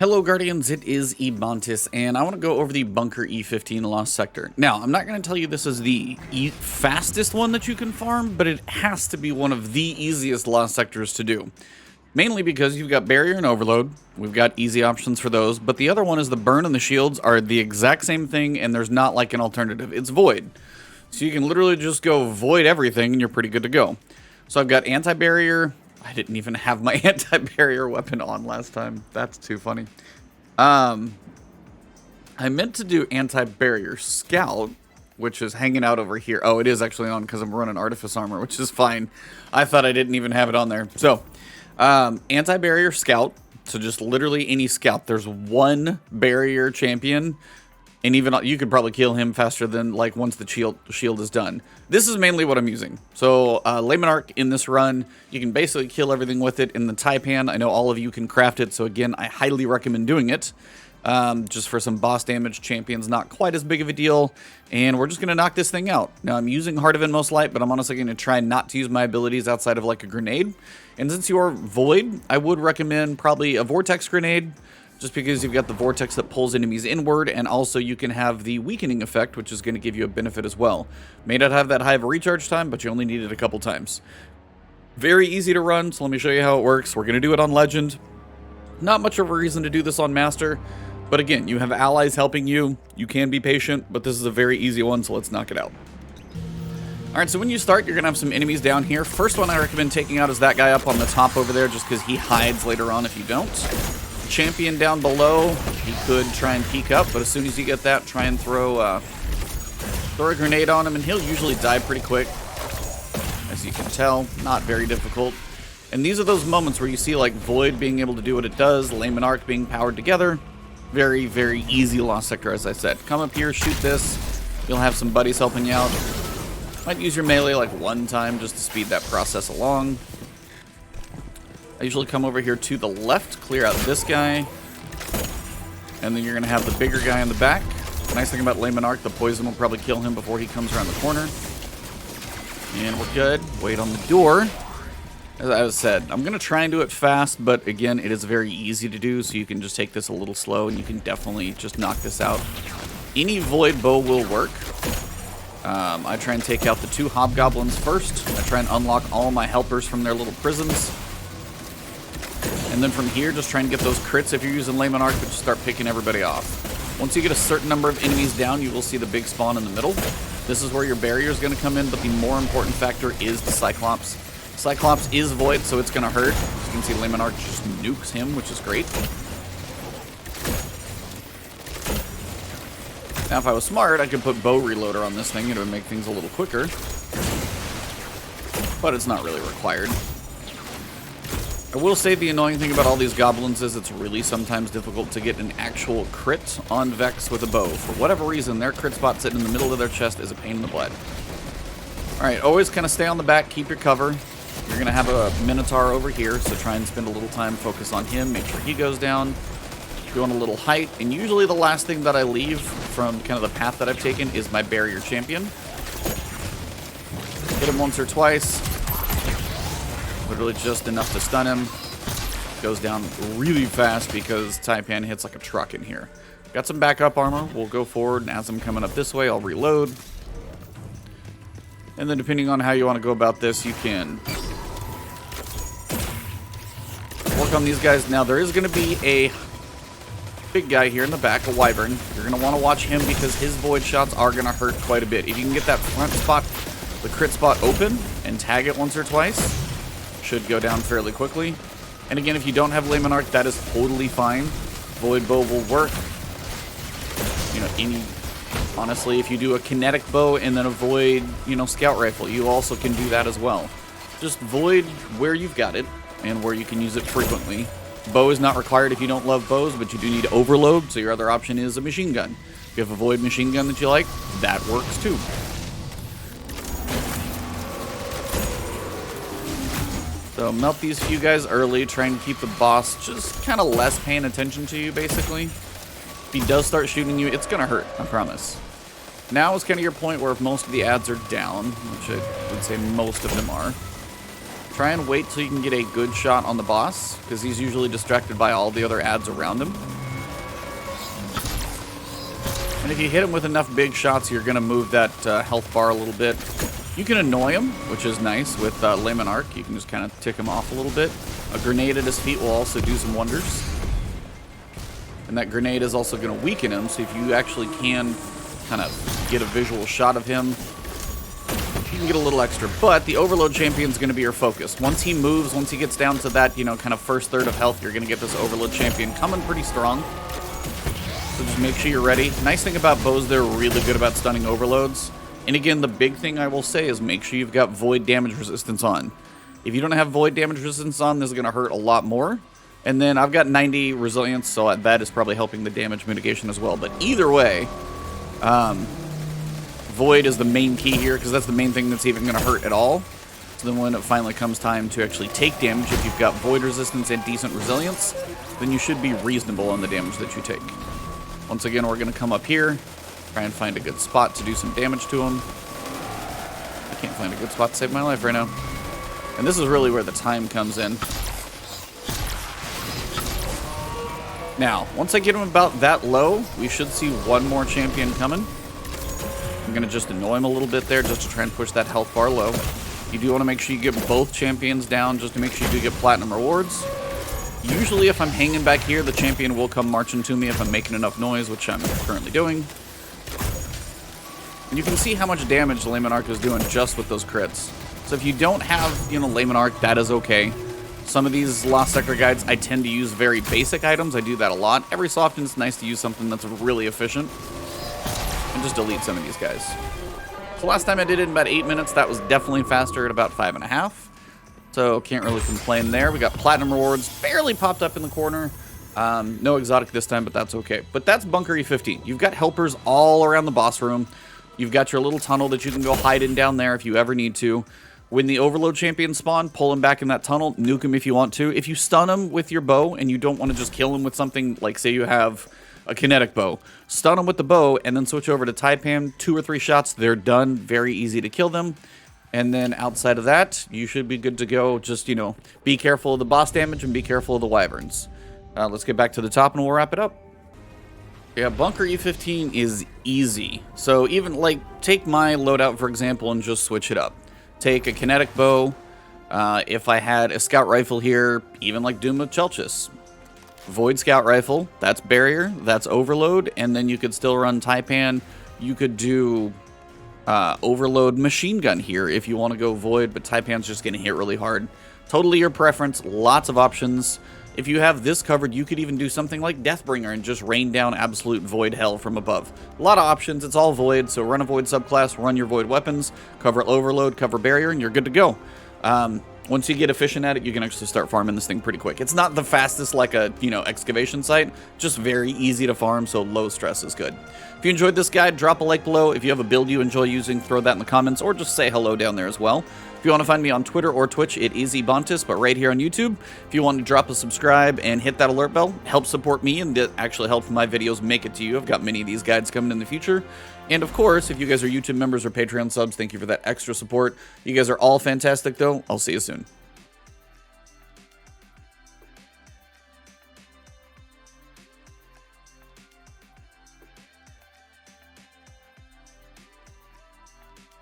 Hello Guardians, it is Ebontis, and I want to go over the Bunker E15 Lost Sector. Now, I'm not going to tell you this is the fastest one that you can farm, but it has to be one of the easiest Lost Sectors to do. Mainly because you've got Barrier and Overload, we've got easy options for those, but the other one is the Burn and the Shields are the exact same thing, and there's not like an alternative. It's Void. So you can literally just go Void everything, and you're pretty good to go. So I've got Anti-Barrier. I didn't even have my anti-barrier weapon on last time. That's too funny. I meant to do anti-barrier scout, which is hanging out over here. Oh, it is actually on because I'm running artifice armor, which is fine. I thought I didn't even have it on there. So, anti-barrier scout. So just literally any scout. There's one barrier champion. And even you could probably kill him faster than like once the shield is done. This is mainly what I'm using. So Laymanarch in this run, you can basically kill everything with it in the Taipan. I know all of you can craft it, so again, I highly recommend doing it. Just for some boss damage, champion's not quite as big of a deal. And we're just going to knock this thing out. Now I'm using Heart of Inmost Light, but I'm honestly going to try not to use my abilities outside of like a grenade. And since you are Void, I would recommend probably a Vortex grenade. Just because you've got the Vortex that pulls enemies inward, and also you can have the Weakening effect, which is going to give you a benefit as well. May not have that high of a recharge time, but you only need it a couple times. Very easy to run, so let me show you how it works. We're going to do it on Legend. Not much of a reason to do this on Master, but again, you have allies helping you. You can be patient, but this is a very easy one, so let's knock it out. Alright, so when you start, you're going to have some enemies down here. First one I recommend taking out is that guy up on the top over there, just because he hides later on if you don't. Champion down below, he could try and peek up, but as soon as you get that, try and throw a grenade on him, and he'll usually die pretty quick. As you can tell, not very difficult. And these are those moments where you see like Void being able to do what it does, Laymanarch being powered together. Very, very easy Lost Sector, as I said. Come up here, shoot this. You'll have some buddies helping you out. Might use your melee like one time just to speed that process along. I usually come over here to the left, clear out this guy, and then you're going to have the bigger guy in the back. Nice thing about Laymanarch, the poison will probably kill him before he comes around the corner. And we're good. Wait on the door. As I said, I'm going to try and do it fast, but again, it is very easy to do, so you can just take this a little slow, and you can definitely just knock this out. Any Void bow will work. I try and take out the 2 hobgoblins first. I try and unlock all my helpers from their little prisons. And then from here, just try and get those crits if you're using Laymanarch, but just start picking everybody off. Once you get a certain number of enemies down, you will see the big spawn in the middle. This is where your barrier is going to come in, but the more important factor is the Cyclops. Cyclops is Void, so it's going to hurt. As you can see, Laymanarch just nukes him, which is great. Now, if I was smart, I could put bow reloader on this thing, and it would make things a little quicker. But it's not really required. I will say the annoying thing about all these goblins is it's really sometimes difficult to get an actual crit on Vex with a bow. For whatever reason, their crit spot sitting in the middle of their chest is a pain in the butt. Alright, always kind of stay on the back, keep your cover. You're going to have a Minotaur over here, so try and spend a little time, focus on him, make sure he goes down. Go on a little height, and usually the last thing that I leave from kind of the path that I've taken is my barrier champion. Hit him once or twice. Literally just enough to stun him. Goes down really fast because Taipan hits like a truck in here. Got some backup armor. We'll go forward, and as I'm coming up this way, I'll reload. And then depending on how you want to go about this, you can work on these guys. Now, there is going to be a big guy here in the back, a Wyvern. You're going to want to watch him because his Void shots are going to hurt quite a bit. If you can get that front spot, the crit spot open, and tag it once or twice, should go down fairly quickly. And again, if you don't have Laymanarch, that is totally fine. Void bow will work. You know, honestly, if you do a kinetic bow and then a Void, scout rifle, you also can do that as well. Just Void where you've got it and where you can use it frequently. Bow is not required if you don't love bows, but you do need overload, so your other option is a machine gun. If you have a Void machine gun that you like, that works too. So melt these few guys early, try and keep the boss just kind of less paying attention to you, basically. If he does start shooting you, it's going to hurt, I promise. Now is kind of your point where if most of the ads are down, which I would say most of them are, Try and wait till you can get a good shot on the boss, because he's usually distracted by all the other ads around him. And if you hit him with enough big shots, you're going to move that health bar a little bit. You can annoy him, which is nice with Layman Arc. You can just kind of tick him off a little bit. A grenade at his feet will also do some wonders. And that grenade is also going to weaken him, so if you actually can kind of get a visual shot of him, you can get a little extra. But the Overload Champion is going to be your focus. Once he moves, once he gets down to that, you know, kind of first third of health, you're going to get this Overload Champion coming pretty strong. So just make sure you're ready. Nice thing about bows, they're really good about stunning overloads. And again, the big thing I will say is make sure you've got void damage resistance on. If you don't have void damage resistance on, this is going to hurt a lot more. And then I've got 90 resilience, so that is probably helping the damage mitigation as well. But either way, void is the main key here, because that's the main thing that's even going to hurt at all. So then when it finally comes time to actually take damage, if you've got void resistance and decent resilience, then you should be reasonable on the damage that you take. Once again, we're going to come up here, try and find a good spot to do some damage to him. I can't find a good spot to save my life right now. And this is really where the time comes in. Now, once I get him about that low, we should see one more champion coming. I'm going to just annoy him a little bit there just to try and push that health bar low. You do want to make sure you get both champions down just to make sure you do get platinum rewards. Usually if I'm hanging back here, the champion will come marching to me if I'm making enough noise, which I'm currently doing. And you can see how much damage Layman Arc is doing just with those crits. So if you don't have, you know, Layman Arc, that is okay. Some of these Lost Sector guides, I tend to use very basic items. I do that a lot. Every so often, it's nice to use something that's really efficient. And just delete some of these guys. So last time I did it in about 8 minutes. That was definitely faster at about 5.5. So can't really complain there. We got platinum rewards. Barely popped up in the corner. No exotic this time, but that's okay. But that's Bunker E15. You've got helpers all around the boss room. You've got your little tunnel that you can go hide in down there if you ever need to. When the Overload Champion spawn, pull him back in that tunnel, nuke him if you want to. If you stun him with your bow and you don't want to just kill him with something, like say you have a kinetic bow, stun him with the bow and then switch over to Taipan. 2 or 3 shots, they're done. Very easy to kill them. And then outside of that, you should be good to go. Just, you know, be careful of the boss damage and be careful of the wyverns. Let's get back to the top and we'll wrap it up. Yeah, Bunker E15 is easy. So even, like, take my loadout, for example, and just switch it up. Take a kinetic bow. If I had a scout rifle here, even like Doom of Chelchis. Void scout rifle, that's barrier, that's overload, and then you could still run Taipan. You could do overload machine gun here if you want to go void, but Taipan's just going to hit really hard. Totally your preference, lots of options. If you have this covered, you could even do something like Deathbringer and just rain down absolute void hell from above. A lot of options, it's all void, so run a void subclass, run your void weapons, cover overload, cover barrier, and you're good to go. Once you get efficient at it, you can actually start farming this thing pretty quick. It's not the fastest like a, you know, excavation site, just very easy to farm, so low stress is good. If you enjoyed this guide, drop a like below. If you have a build you enjoy using, throw that in the comments, or just say hello down there as well. If you want to find me on Twitter or Twitch, it is Ebontis, but right here on YouTube. If you want to drop a subscribe and hit that alert bell, help support me, and that actually helps my videos make it to you. I've got many of these guides coming in the future. And of course, if you guys are YouTube members or Patreon subs, thank you for that extra support. You guys are all fantastic, though. I'll see you soon.